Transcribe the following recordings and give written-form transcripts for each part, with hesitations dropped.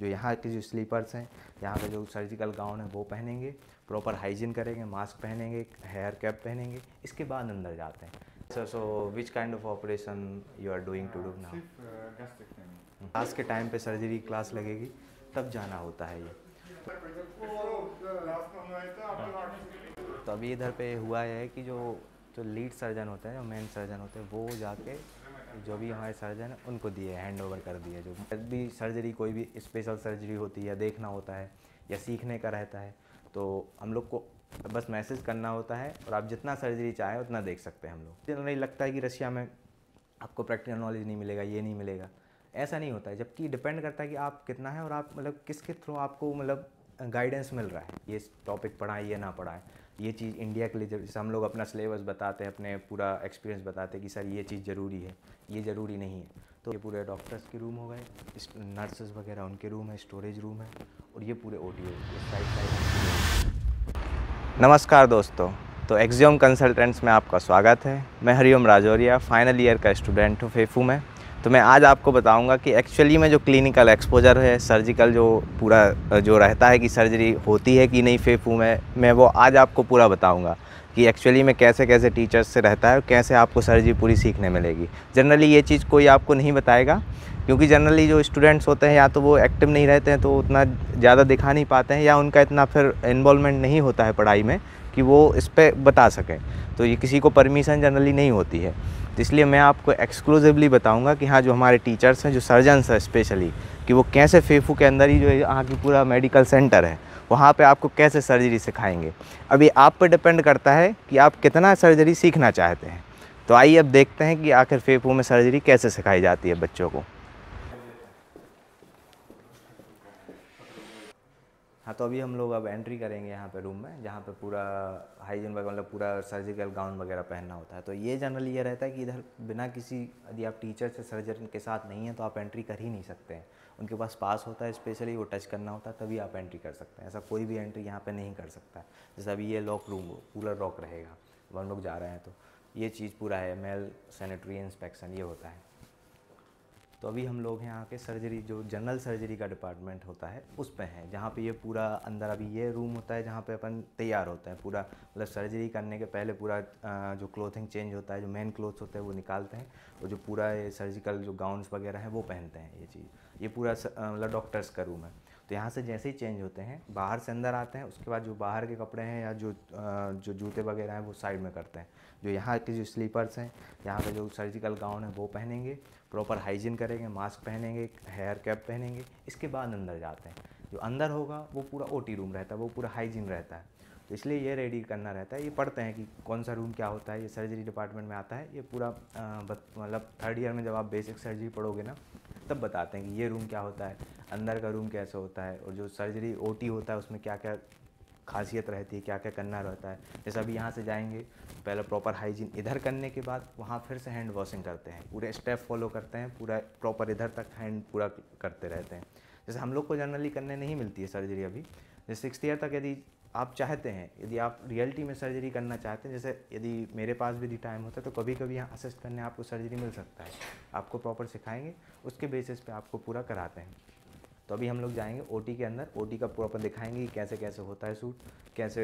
जो यहाँ के जो स्लीपर्स हैं, यहाँ पे जो सर्जिकल गाउन है वो पहनेंगे, प्रॉपर हाइजीन करेंगे, मास्क पहनेंगे, हेयर कैप पहनेंगे, इसके बाद अंदर जाते हैं। So which kind of operation you are doing to do now? Class के टाइम पे सर्जरी क्लास लगेगी तब जाना होता है ये। तो अभी इधर पे हुआ है कि जो लीड सर्जन होते हैं, जो मेन सर्जन होते हैं, वो जाके जो भी हमारे सर्जन हैं उनको दिए, हैंड ओवर कर दिए। जो भी सर्जरी, कोई भी स्पेशल सर्जरी होती है या देखना होता है या सीखने का रहता है, तो हम लोग को बस मैसेज करना होता है और आप जितना सर्जरी चाहें उतना देख सकते हैं हम लोग। जनरली लगता है कि रशिया में आपको प्रैक्टिकल नॉलेज नहीं मिलेगा, ये नहीं मिलेगा, ऐसा नहीं होता है। जबकि डिपेंड करता है कि आप कितना है और आप मतलब किसके थ्रू आपको मतलब गाइडेंस मिल रहा है। ये टॉपिक पढ़ाएं, ये ना पढ़ाएं, ये चीज़ इंडिया के लिए जैसे हम लोग अपना सिलेबस बताते हैं, अपने पूरा एक्सपीरियंस बताते हैं कि सर ये चीज़ ज़रूरी है, ये ज़रूरी नहीं है। तो ये पूरे डॉक्टर्स के रूम हो गए, नर्सेस वगैरह उनके रूम है, स्टोरेज रूम है, और ये पूरे OT इस साइड। नमस्कार दोस्तों, तो एक्सियोम कंसल्टेंट्स में आपका स्वागत है। मैं हरिओम राजौरिया, फाइनल ईयर का स्टूडेंट हूँ फेफू में। तो मैं आज आपको बताऊंगा कि एक्चुअली में जो क्लिनिकल एक्सपोजर है, सर्जिकल जो पूरा जो रहता है कि सर्जरी होती है कि नहीं फेफू में, मैं वो आज आपको पूरा बताऊंगा कि एक्चुअली में कैसे कैसे टीचर्स से रहता है और कैसे आपको सर्जरी पूरी सीखने मिलेगी। जनरली ये चीज़ कोई आपको नहीं बताएगा, क्योंकि जनरली जो स्टूडेंट्स होते हैं या तो वो एक्टिव नहीं रहते हैं, तो उतना ज़्यादा दिखा नहीं पाते हैं, या उनका इतना फिर इन्वॉल्वमेंट नहीं होता है पढ़ाई में कि वो इस पर बता सकें। तो ये किसी को परमिशन जनरली नहीं होती है। तो इसलिए मैं आपको एक्सक्लूसिवली बताऊंगा कि हाँ, जो हमारे टीचर्स हैं, जो सर्जन्स हैं स्पेशली, कि वो कैसे फेफू के अंदर ही जो यहाँ की पूरा मेडिकल सेंटर है वहाँ पे आपको कैसे सर्जरी सिखाएंगे। अभी आप पर डिपेंड करता है कि आप कितना सर्जरी सीखना चाहते हैं। तो आइए अब देखते हैं कि आखिर फेफू में सर्जरी कैसे सिखाई जाती है बच्चों को। हाँ, तो अभी हम लोग अब एंट्री करेंगे यहाँ पे रूम में, जहाँ पे पूरा हाइजीन वगैरह मतलब पूरा सर्जिकल गाउन वगैरह पहनना होता है। तो ये जनरली ये रहता है कि इधर बिना किसी, यदि आप टीचर से सर्जन के साथ नहीं हैं तो आप एंट्री कर ही नहीं सकते हैं। उनके पास पास होता है, स्पेशली वो टच करना होता है, तभी आप एंट्री कर सकते हैं। ऐसा कोई भी एंट्री यहाँ पर नहीं कर सकता है। जैसे अभी ये लॉक रूम पूरा लॉक रहेगा, अब हम लोग जा रहे हैं तो ये चीज़ पूरा है, मेल सैनिटरी इंस्पेक्शन ये होता है। तो अभी हम लोग यहाँ के सर्जरी, जो जनरल सर्जरी का डिपार्टमेंट होता है उस पे हैं, जहाँ पे ये पूरा अंदर अभी ये रूम होता है जहाँ पे अपन तैयार होते हैं पूरा, मतलब सर्जरी करने के पहले पूरा जो क्लोथिंग चेंज होता है, जो मेन क्लोथ्स होते हैं वो निकालते हैं, और जो पूरा ये सर्जिकल जो गाउन्स वगैरह हैं वो पहनते हैं। ये चीज़, ये पूरा मतलब डॉक्टर्स का रूम है। तो यहाँ से जैसे ही चेंज होते हैं, बाहर से अंदर आते हैं, उसके बाद जो बाहर के कपड़े हैं या जो जूते वगैरह हैं वो साइड में करते हैं। जो यहाँ के जो स्लीपर्स हैं, यहाँ पे जो सर्जिकल गाउन है वो पहनेंगे, प्रॉपर हाइजीन करेंगे, मास्क पहनेंगे, हेयर कैप पहनेंगे, इसके बाद अंदर जाते हैं। जो अंदर होगा वो पूरा OT रूम रहता है, वो पूरा हाइजीन रहता है। तो इसलिए ये रेडी करना रहता है। ये पढ़ते हैं कि कौन सा रूम क्या होता है, ये सर्जरी डिपार्टमेंट में आता है। ये पूरा मतलब थर्ड ईयर में जब आप बेसिक सर्जरी पढ़ोगे ना, तब बताते हैं कि ये रूम क्या होता है, अंदर का रूम कैसे होता है, और जो सर्जरी OT होता है उसमें क्या क्या खासियत रहती है, क्या क्या करना रहता है। जैसे अभी यहाँ से जाएंगे, पहले प्रॉपर हाइजीन इधर करने के बाद वहाँ फिर से हैंड वॉशिंग करते हैं, पूरे स्टेप फॉलो करते हैं, पूरा प्रॉपर इधर तक हैंड पूरा करते रहते हैं। जैसे हम लोग को जनरली करने नहीं मिलती है सर्जरी अभी। जैसे 6th ईयर तक यदि आप चाहते हैं, यदि आप रियलिटी में सर्जरी करना चाहते हैं, जैसे यदि मेरे पास भी टाइम होता है तो कभी कभी यहाँ असिस्ट करने आपको सर्जरी मिल सकता है। आपको प्रॉपर सिखाएंगे, उसके बेसिस पे आपको पूरा कराते हैं। तो अभी हम लोग जाएंगे OT के अंदर, OT का प्रॉपर दिखाएंगे कि कैसे कैसे होता है शूट, कैसे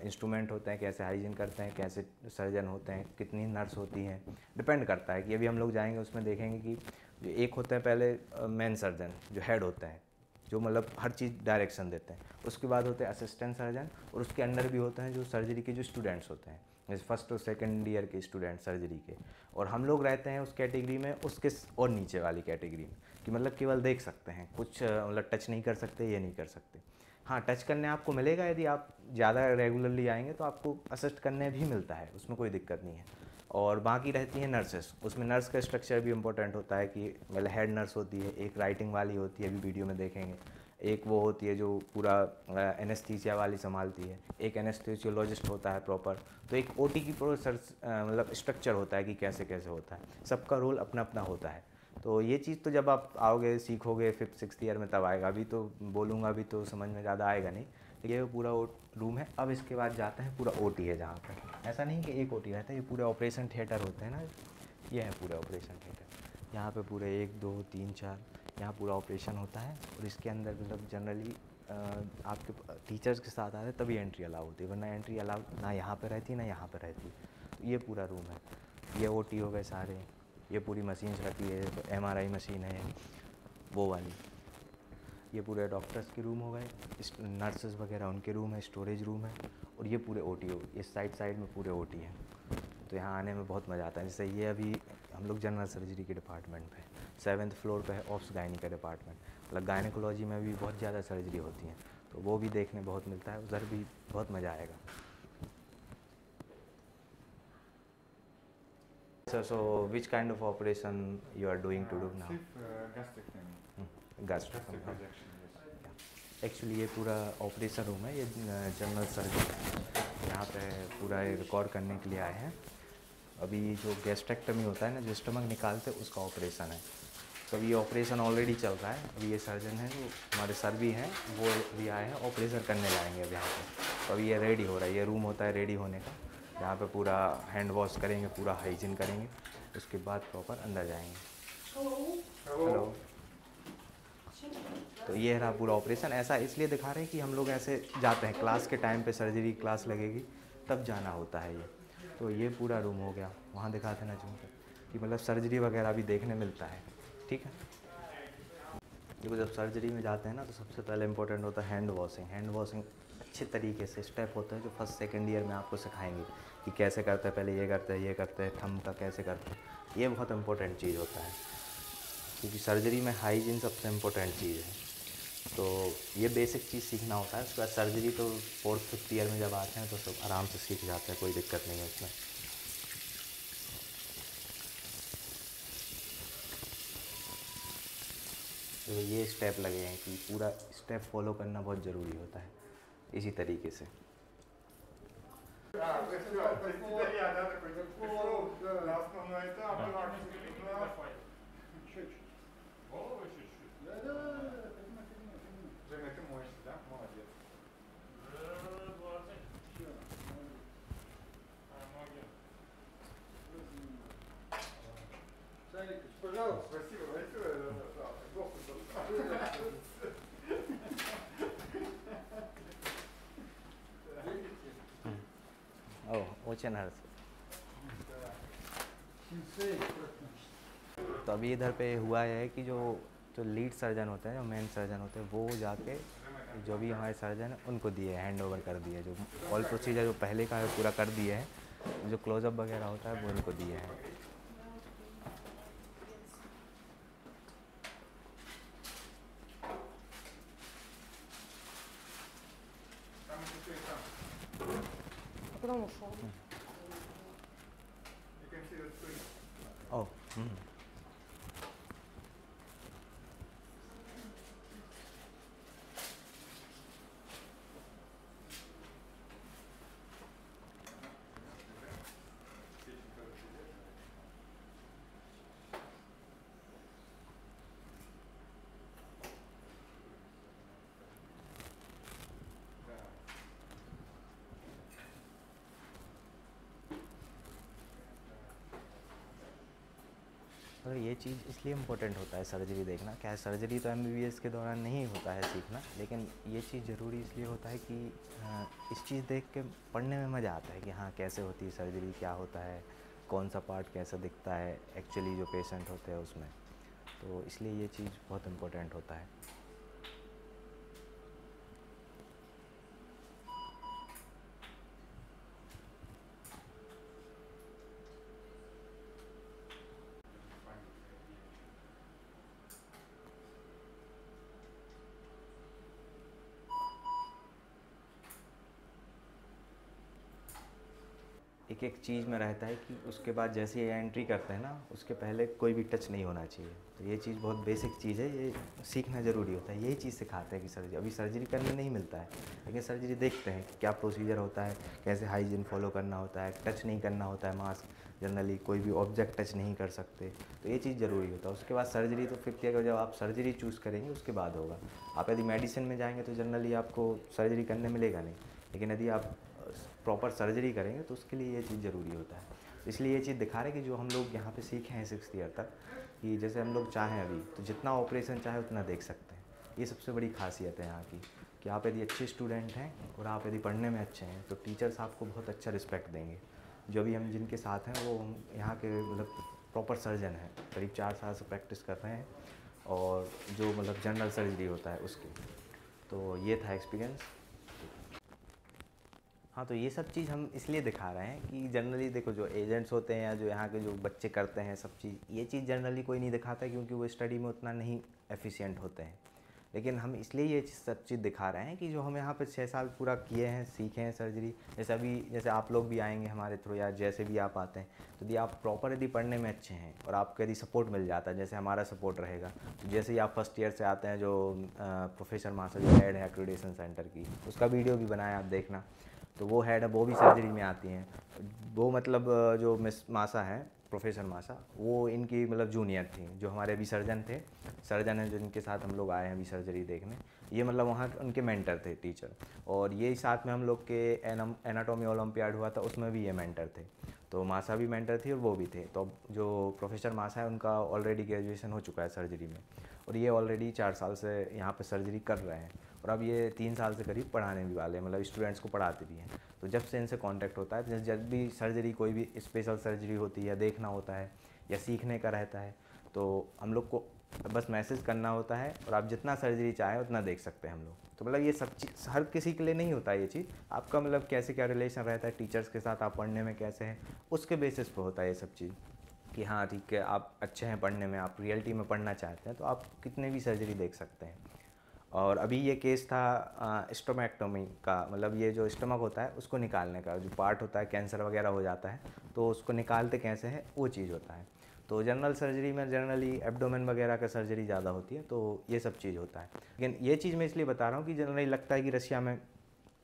इंस्ट्रूमेंट होते हैं, कैसे हाइजीन करते हैं, कैसे सर्जन होते हैं, कितनी नर्स होती हैं, डिपेंड करता है। कि अभी हम लोग जाएंगे उसमें देखेंगे कि जो एक होता है पहले मेन सर्जन, जो हेड होता है, जो मतलब हर चीज़ डायरेक्शन देते हैं। उसके बाद होते हैं असिस्टेंट सर्जन, और उसके अंडर भी होते हैं जो सर्जरी के जो स्टूडेंट्स होते हैं, जैसे फर्स्ट और सेकेंड ईयर के स्टूडेंट सर्जरी के। और हम लोग रहते हैं उस कैटेगरी में, उसके और नीचे वाली कैटेगरी में, कि मतलब केवल देख सकते हैं, कुछ मतलब टच नहीं कर सकते, ये नहीं कर सकते। हाँ, टच करने आपको मिलेगा, यदि आप ज़्यादा रेगुलरली आएंगे तो आपको असिस्ट करने भी मिलता है, उसमें कोई दिक्कत नहीं है। और बाकी रहती हैं नर्सेस, उसमें नर्स का स्ट्रक्चर भी इम्पोर्टेंट होता है कि मतलब हेड नर्स होती है, एक राइटिंग वाली होती है, अभी वीडियो में देखेंगे, एक वो होती है जो पूरा एनेस्थीसिया वाली संभालती है, एक एनेस्थीसियोलॉजिस्ट होता है प्रॉपर। तो एक OT की मतलब स्ट्रक्चर होता है कि कैसे कैसे होता है, सबका रोल अपना अपना होता है। तो ये चीज़ तो जब आप आओगे, सीखोगे 5th 6th ईयर में, तब आएगा। अभी तो बोलूँगा, अभी तो समझ में ज़्यादा आएगा नहीं। ये पूरा रूम है। अब इसके बाद जाते हैं, पूरा OT है जहाँ पर, ऐसा नहीं कि एक OT रहता है, ये पूरे ऑपरेशन थिएटर होते हैं ना, ये है पूरे ऑपरेशन थिएटर। यहाँ पे पूरे 1 2 3 4 यहाँ पूरा ऑपरेशन होता है और इसके अंदर मतलब जनरली आपके टीचर्स के साथ आते हैं तभी एंट्री अलाउ होती है, वरना एंट्री अलाउ ना यहाँ पे रहती ना यहाँ पे रहती। तो ये पूरा रूम है, ये ओटी हो गए सारे, ये पूरी मशीन्स रखी है, तो एमआरआई मशीन है वो वाली, ये पूरे डॉक्टर्स के रूम हो गए, नर्सेस वगैरह उनके रूम है, स्टोरेज रूम है, और ये पूरे ओटी हो, इस साइड में पूरे ओटी हैं। तो यहाँ आने में बहुत मज़ा आता है। जैसे ये अभी हम लोग जनरल सर्जरी के डिपार्टमेंट पे 7th फ्लोर पे है, ऑप्स गायनी का डिपार्टमेंट, मतलब गायनेकोलॉजी में भी बहुत ज़्यादा सर्जरी होती हैं, तो वो भी देखने बहुत मिलता है, उधर भी बहुत मज़ा आएगा। So which kind of operation you are doing to do now? Gastrectomy. Gastrectomy. Resection, yes. Actually ये पूरा ऑपरेशन रूम है, ये जनरल सर्जरी यहाँ पे पूरा रिकॉर्ड करने के लिए आए हैं। अभी जो गैस्ट्रेक्टमी होता है ना, जो स्टमक निकालते हैं उसका ऑपरेशन है, तो अभी ये ऑपरेशन ऑलरेडी चल रहा है। अभी ये सर्जन है जो हमारे सर भी हैं, वो भी आए हैं, ऑपरेशन करने जाएंगे अब यहाँ पे। तो अभी ये रेडी हो रहा है, ये रूम होता है रेडी होने का, यहाँ पे पूरा हैंड वॉश करेंगे, पूरा हाइजीन करेंगे, उसके बाद प्रॉपर अंदर जाएंगे। हेलो। तो ये रहा पूरा ऑपरेशन। ऐसा इसलिए दिखा रहे हैं कि हम लोग ऐसे जाते हैं क्लास के टाइम पे, सर्जरी क्लास लगेगी तब जाना होता है ये। तो ये पूरा रूम हो गया, वहाँ दिखाते ना जूम कि मतलब सर्जरी वगैरह भी देखने मिलता है। ठीक है, देखो जब सर्जरी में जाते हैं ना तो सबसे पहले इंपॉर्टेंट होता है हैंड वॉशिंग। हैंड वॉशिंग अच्छे तरीके से स्टेप होता है जो फर्स्ट सेकंड ईयर में आपको सिखाएंगे कि कैसे करते हैं, पहले ये करते हैं, थंब का कैसे करते हैं, ये बहुत इंपॉर्टेंट चीज़ होता है, क्योंकि सर्जरी में हाइजीन सबसे इम्पोर्टेंट चीज़ है। तो ये बेसिक चीज़ सीखना होता है। उसके बाद सर्जरी तो 4th 5th ईयर में जब आते हैं तो सब आराम से सीख जाते हैं, कोई दिक्कत नहीं है उसमें। तो ये स्टेप लगे हैं कि पूरा स्टेप फॉलो करना बहुत ज़रूरी होता है इसी तरीके से। ओचन हर्ष। तो अभी इधर पे हुआ है कि जो लीड सर्जन होते हैं, जो मेन सर्जन होते हैं, वो जाके जो भी हमारे सर्जन हैं उनको दिए, हैंड ओवर कर दिए, जो ऑल प्रोसीजर जो पहले का है पूरा कर दिए हैं, जो क्लोजअप वगैरह होता है वो उनको दिए हैं। Потом ушел. ओह और ये चीज़ इसलिए इम्पोर्टेंट होता है सर्जरी देखना। क्या है, सर्जरी तो MBBS के दौरान नहीं होता है सीखना, लेकिन ये चीज़ ज़रूरी इसलिए होता है कि इस चीज़ देख के पढ़ने में मज़ा आता है कि हाँ कैसे होती है सर्जरी, क्या होता है, कौन सा पार्ट कैसा दिखता है एक्चुअली जो पेशेंट होते हैं उसमें। तो इसलिए ये चीज़ बहुत इम्पोर्टेंट होता है। एक एक चीज़ में रहता है कि उसके बाद जैसे ये एंट्री करते हैं ना, उसके पहले कोई भी टच नहीं होना चाहिए। तो ये चीज़ बहुत बेसिक चीज़ है, ये सीखना ज़रूरी होता है। यही चीज़ सिखाते हैं कि सर्जरी, अभी सर्जरी करने नहीं मिलता है, लेकिन सर्जरी देखते हैं कि क्या प्रोसीजर होता है, कैसे हाइजीन फॉलो करना होता है, टच नहीं करना होता है मास्क, जनरली कोई भी ऑब्जेक्ट टच नहीं कर सकते। तो ये चीज़ ज़रूरी होता है। उसके बाद सर्जरी तो 5th ईयर जब आप सर्जरी चूज़ करेंगे उसके बाद होगा। आप यदि मेडिसिन में जाएंगे तो जनरली आपको सर्जरी करने मिलेगा नहीं, लेकिन यदि आप प्रॉपर सर्जरी करेंगे तो उसके लिए ये चीज़ ज़रूरी होता है। इसलिए ये चीज़ दिखा रहे हैं कि जो हम लोग यहाँ पे सीखे हैं 6th ईयर तक, कि जैसे हम लोग चाहें अभी तो जितना ऑपरेशन चाहे उतना देख सकते हैं। ये सबसे बड़ी खासियत है यहाँ की, कि आप यदि अच्छे स्टूडेंट हैं और आप यदि पढ़ने में अच्छे हैं तो टीचर्स आपको बहुत अच्छा रिस्पेक्ट देंगे। जो अभी हम जिनके साथ हैं वो यहाँ के मतलब प्रॉपर सर्जन हैं, करीब 4 साल से प्रैक्टिस कर रहे हैं, और जो मतलब जनरल सर्जरी होता है उसकी। तो ये था एक्सपीरियंस। हाँ, तो ये सब चीज़ हम इसलिए दिखा रहे हैं कि जनरली देखो जो एजेंट्स होते हैं या जो यहाँ के जो बच्चे करते हैं सब चीज़, ये चीज़ जनरली कोई नहीं दिखाता क्योंकि वो स्टडी में उतना नहीं एफिशिएंट होते हैं। लेकिन हम इसलिए ये सब चीज़ दिखा रहे हैं कि जो हम यहाँ पे 6 साल पूरा किए हैं, सीखे हैं सर्जरी, जैसे आप लोग भी आएंगे हमारे थ्रू या जैसे भी आप आते हैं, तो यदि आप प्रॉपर यदि पढ़ने में अच्छे हैं और आपको यदि सपोर्ट मिल जाता है, जैसे हमारा सपोर्ट रहेगा, तो जैसे ही आप फर्स्ट ईयर से आते हैं, जो प्रोफेसर मासा जो हेड है एक्रेडिटेशन सेंटर की, उसका वीडियो भी बनाया आप देखना, तो वो हेड है, वो भी सर्जरी में आती हैं। वो मतलब जो मिस मासा है, प्रोफेसर मासा, वो इनकी मतलब जूनियर थी, जो हमारे अभी सर्जन थे, सर्जन हैं जो इनके साथ हम लोग आए हैं अभी सर्जरी देखने, ये मतलब वहाँ उनके मेंटर थे टीचर। और ये साथ में हम लोग के एनाटॉमी ओलंपियाड हुआ था, उसमें भी ये मेंटर थे। तो मासा भी मेंटर थी और वो भी थे। तो जो प्रोफेसर मासा है उनका ऑलरेडी ग्रेजुएशन हो चुका है सर्जरी में, और ये ऑलरेडी 4 साल से यहाँ पर सर्जरी कर रहे हैं, और अब ये 3 साल से करीब पढ़ाने भी वाले हैं, मतलब स्टूडेंट्स को पढ़ाते भी हैं। तो जब से इनसे कांटेक्ट होता है, जब भी सर्जरी कोई भी स्पेशल सर्जरी होती है या देखना होता है या सीखने का रहता है, तो हम लोग को बस मैसेज करना होता है और आप जितना सर्जरी चाहे उतना देख सकते हैं हम लोग। तो मतलब ये सब चीज़ हर किसी के लिए नहीं होता है ये चीज़, आपका मतलब कैसे क्या रिलेशन रहता है टीचर्स के साथ, आप पढ़ने में कैसे हैं, उसके बेसिस पे होता है ये सब चीज़, कि हाँ ठीक है आप अच्छे हैं पढ़ने में, आप रियलिटी में पढ़ना चाहते हैं, तो आप कितने भी सर्जरी देख सकते हैं। और अभी ये केस था स्टोमैक्टोमी का, मतलब ये जो स्टमक होता है उसको निकालने का, जो पार्ट होता है कैंसर वगैरह हो जाता है तो उसको निकालते कैसे है वो चीज़ होता है। तो जनरल सर्जरी में जनरली एब्डोमेन वगैरह का सर्जरी ज़्यादा होती है, तो ये सब चीज़ होता है। लेकिन ये चीज़ मैं इसलिए बता रहा हूँ कि जनरली लगता है कि रशिया में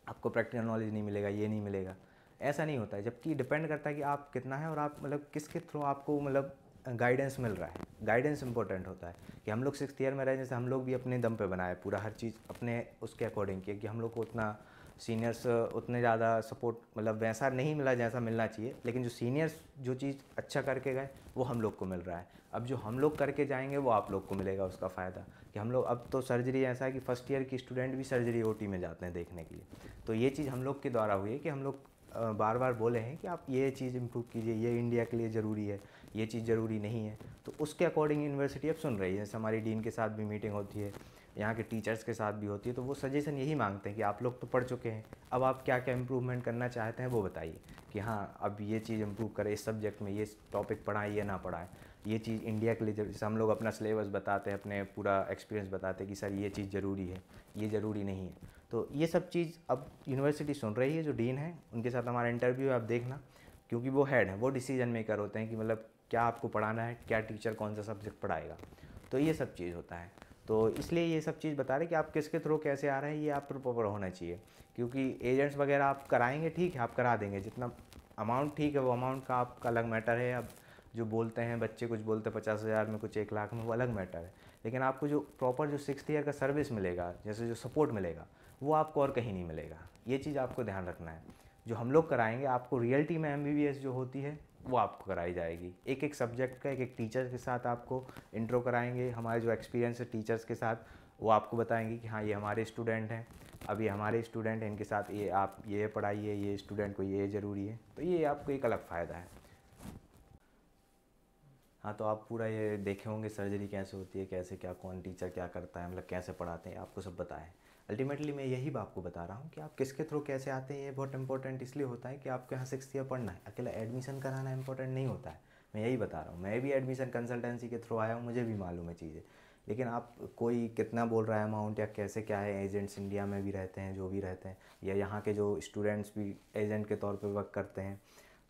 आपको प्रैक्टिकल नॉलेज नहीं मिलेगा, ये नहीं मिलेगा, ऐसा नहीं होता है। जबकि डिपेंड करता है कि आप कितना है और आप मतलब किसके थ्रू आपको मतलब गाइडेंस मिल रहा है। गाइडेंस इंपॉर्टेंट होता है कि हम लोग 6th ईयर में रहे, जैसे हम लोग भी अपने दम पे बनाए पूरा हर चीज़ अपने उसके अकॉर्डिंग किए, कि हम लोग को उतना सीनियर्स उतने ज़्यादा सपोर्ट मतलब वैसा नहीं मिला जैसा मिलना चाहिए, लेकिन जो सीनियर्स जो चीज़ अच्छा करके गए वो हम लोग को मिल रहा है। अब जो हम लोग करके जाएंगे वो आप लोग को मिलेगा उसका फ़ायदा, कि हम लोग अब तो सर्जरी ऐसा है कि फर्स्ट ईयर की स्टूडेंट भी सर्जरी ओटी में जाते हैं देखने के लिए। तो ये चीज़ हम लोग के द्वारा हुई है कि हम लोग बार बार बोले हैं कि आप ये चीज़ इम्प्रूव कीजिए, ये इंडिया के लिए ज़रूरी है, ये चीज़ ज़रूरी नहीं है। तो उसके अकॉर्डिंग यूनिवर्सिटी अब सुन रही है, जैसे हमारी डीन के साथ भी मीटिंग होती है, यहाँ के टीचर्स के साथ भी होती है, तो वो सजेशन यही मांगते हैं कि आप लोग तो पढ़ चुके हैं, अब आप क्या क्या इम्प्रूवमेंट करना चाहते हैं वो बताइए, कि हाँ अब ये चीज़ इम्प्रूव करें, इस सब्जेक्ट में ये टॉपिक पढ़ाएं, ये ना पढ़ाएं, ये चीज़ इंडिया के लिए जैसे हम लोग अपना सिलेबस बताते हैं, अपने पूरा एक्सपीरियंस बताते हैं कि सर ये चीज़ ज़रूरी है, ये ज़रूरी नहीं है। तो ये सब चीज़ अब यूनिवर्सिटी सुन रही है, जो डीन है उनके साथ हमारा इंटरव्यू है, आप देखना, क्योंकि वो हेड है, वो डिसीजन मेकर होते हैं कि मतलब क्या आपको पढ़ाना है, क्या टीचर कौन सा सब्जेक्ट पढ़ाएगा। तो ये सब चीज़ होता है। तो इसलिए ये सब चीज़ बता रहे कि आप किसके थ्रू कैसे आ रहे हैं, ये आप पर प्रॉपर होना चाहिए। क्योंकि एजेंट्स वगैरह आप कराएंगे, ठीक है आप करा देंगे, जितना अमाउंट ठीक है वो अमाउंट का आपका अलग मैटर है। अब जो बोलते हैं बच्चे, कुछ बोलते हैं 50,000 में, कुछ 1 लाख में, वो अलग मैटर है। लेकिन आपको जो प्रॉपर जो 6th ईयर का सर्विस मिलेगा, जैसे जो सपोर्ट मिलेगा, वो आपको और कहीं नहीं मिलेगा। ये चीज़ आपको ध्यान रखना है। जो हम लोग कराएंगे आपको रियलिटी में MBBS जो होती है वो आपको कराई जाएगी, एक एक सब्जेक्ट का एक एक टीचर के साथ आपको इंट्रो कराएंगे। हमारे जो एक्सपीरियंस है टीचर्स के साथ वो आपको बताएंगे कि हाँ ये हमारे स्टूडेंट हैं, अब ये हमारे स्टूडेंट हैं, इनके साथ ये आप ये पढ़ाइए, ये स्टूडेंट को ये ज़रूरी है। तो ये आपको एक अलग फ़ायदा है। हाँ, तो आप पूरा ये देखे होंगे सर्जरी कैसे होती है, कैसे क्या कौन टीचर क्या करता है, मतलब कैसे पढ़ाते हैं, आपको सब पता है। अल्टीमेटली मैं यही आपको बता रहा हूँ कि आप किसके थ्रू कैसे आते हैं। ये बहुत इंपॉर्टेंट इसलिए होता है कि आपको यहाँ 6th ईयर पढ़ना है, अकेला एडमिशन कराना इंपॉर्टेंट नहीं होता है। मैं यही बता रहा हूँ, मैं भी एडमिशन कंसल्टेंसी के थ्रू आया हूँ, मुझे भी मालूम है चीज़ें। लेकिन आप कोई कितना बोल रहा है अमाउंट या कैसे क्या है, एजेंट्स इंडिया में भी रहते हैं, जो भी रहते हैं, या यहाँ के जो स्टूडेंट्स भी एजेंट के तौर पर वर्क करते हैं,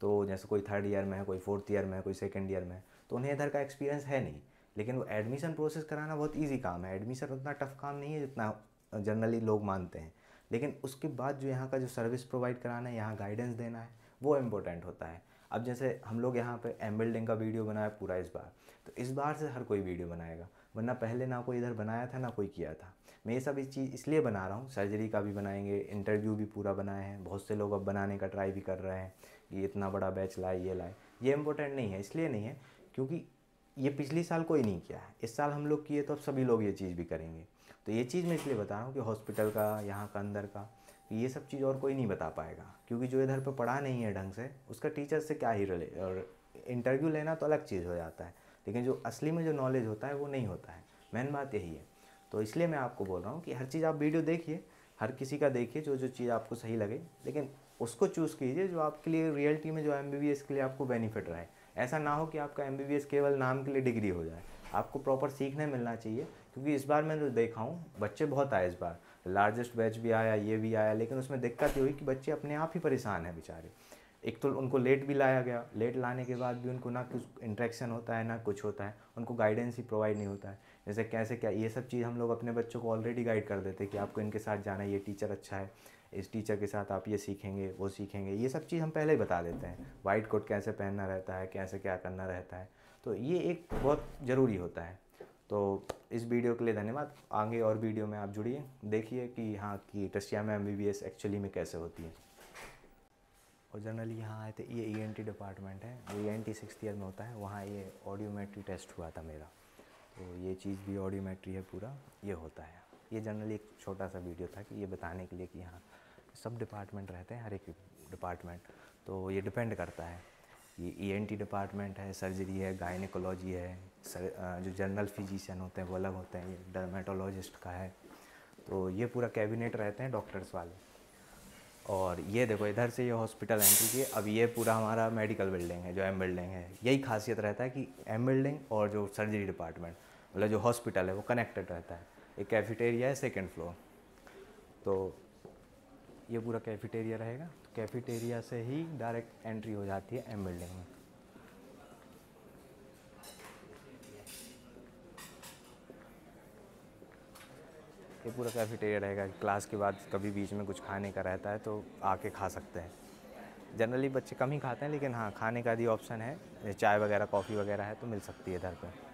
तो जैसे कोई 3rd ईयर में है, कोई 4th ईयर में है, कोई 2nd ईयर में है, तो उन्हें इधर का एक्सपीरियंस है नहीं। लेकिन वो एडमिशन प्रोसेस कराना बहुत ईजी काम है, एडमिशन उतना टफ काम नहीं है जितना जनरली लोग मानते हैं। लेकिन उसके बाद जो यहाँ का जो सर्विस प्रोवाइड कराना है, यहाँ गाइडेंस देना है, वो इम्पोर्टेंट होता है। अब जैसे हम लोग यहाँ पे एम बिल्डिंग का वीडियो बनाया पूरा इस बार, तो इस बार से हर कोई वीडियो बनाएगा, वरना पहले ना कोई इधर बनाया था ना कोई किया था। मैं ये सब इस चीज़ इसलिए बना रहा हूँ, सर्जरी का भी बनाएंगे, इंटरव्यू भी पूरा बनाए हैं, बहुत से लोग अब बनाने का ट्राई भी कर रहे हैं कि इतना बड़ा बैच लाए, ये लाए। ये इम्पोर्टेंट नहीं है, इसलिए नहीं है क्योंकि ये पिछली साल कोई नहीं किया है, इस साल हम लोग किए तो अब सभी लोग ये चीज़ भी करेंगे। तो ये चीज़ मैं इसलिए बता रहा हूँ कि हॉस्पिटल का, यहाँ का, अंदर का, ये सब चीज़ और कोई नहीं बता पाएगा, क्योंकि जो इधर पे पढ़ा नहीं है ढंग से उसका टीचर से क्या ही रिले। और इंटरव्यू लेना तो अलग चीज़ हो जाता है, लेकिन जो असली में जो नॉलेज होता है वो नहीं होता है, मेन बात यही है। तो इसलिए मैं आपको बोल रहा हूँ कि हर चीज़ आप वीडियो देखिए, हर किसी का देखिए, जो जो चीज़ आपको सही लगे, लेकिन उसको चूज़ कीजिए जो आपके लिए रियलिटी में, जो MBBS के लिए आपको बेनिफिट रहे। ऐसा ना हो कि आपका MBBS केवल नाम के लिए डिग्री हो जाए, आपको प्रॉपर सीखने मिलना चाहिए। क्योंकि इस बार मैंने देखा हूँ बच्चे बहुत आए, इस बार लार्जेस्ट बैच भी आया, ये भी आया, लेकिन उसमें दिक्कत ये हुई कि बच्चे अपने आप ही परेशान हैं बेचारे। एक तो उनको लेट भी लाया गया, लेट लाने के बाद भी उनको ना कुछ इंटरेक्शन होता है ना कुछ होता है, उनको गाइडेंस ही प्रोवाइड नहीं होता है। जैसे कैसे क्या, ये सब चीज़ हम लोग अपने बच्चों को ऑलरेडी गाइड कर देते हैं कि आपको इनके साथ जाना है, ये टीचर अच्छा है, इस टीचर के साथ आप ये सीखेंगे वो सीखेंगे, ये सब चीज़ हम पहले ही बता देते हैं। वाइट कोट कैसे पहनना रहता है, कैसे क्या करना रहता है, तो ये एक बहुत ज़रूरी होता है। तो इस वीडियो के लिए धन्यवाद। आगे और वीडियो में आप जुड़िए, देखिए कि हाँ कि रशिया में MBBS एक्चुअली में कैसे होती है। और जनरली यहाँ आए थे, ये ENT डिपार्टमेंट है, ये ENT 6th ईयर में होता है, वहाँ ये ऑडियोमेट्री टेस्ट हुआ था मेरा, तो ये चीज़ भी ऑडियोमेट्री है, पूरा ये होता है। ये जनरली एक छोटा सा वीडियो था कि ये बताने के लिए कि हाँ सब डिपार्टमेंट रहते हैं, हर एक डिपार्टमेंट, तो ये डिपेंड करता है। ये ENT डिपार्टमेंट है, सर्जरी है, गायनेकोलॉजी है, जो जनरल फिजिशियन होते हैं वो अलग होते हैं, ये डर्मेटोलॉजिस्ट का है, तो ये पूरा कैबिनेट रहते हैं डॉक्टर्स वाले। और ये देखो इधर से ये हॉस्पिटल एंट्री की, अब ये पूरा हमारा मेडिकल बिल्डिंग है, जो M बिल्डिंग है। यही खासियत रहता है कि M बिल्डिंग और जो सर्जरी डिपार्टमेंट, मतलब जो हॉस्पिटल है, वो कनेक्टेड रहता है। एक कैफेटेरिया है 2nd फ्लोर, तो ये पूरा कैफेटेरिया रहेगा, तो कैफेटेरिया से ही डायरेक्ट एंट्री हो जाती है M बिल्डिंग में। ये पूरा कैफेटेरिया रहेगा, क्लास के बाद कभी बीच में कुछ खाने का रहता है तो आके खा सकते हैं। जनरली बच्चे कम ही खाते हैं, लेकिन हाँ खाने का भी ऑप्शन है, चाय वगैरह कॉफ़ी वगैरह है तो मिल सकती है इधर पे।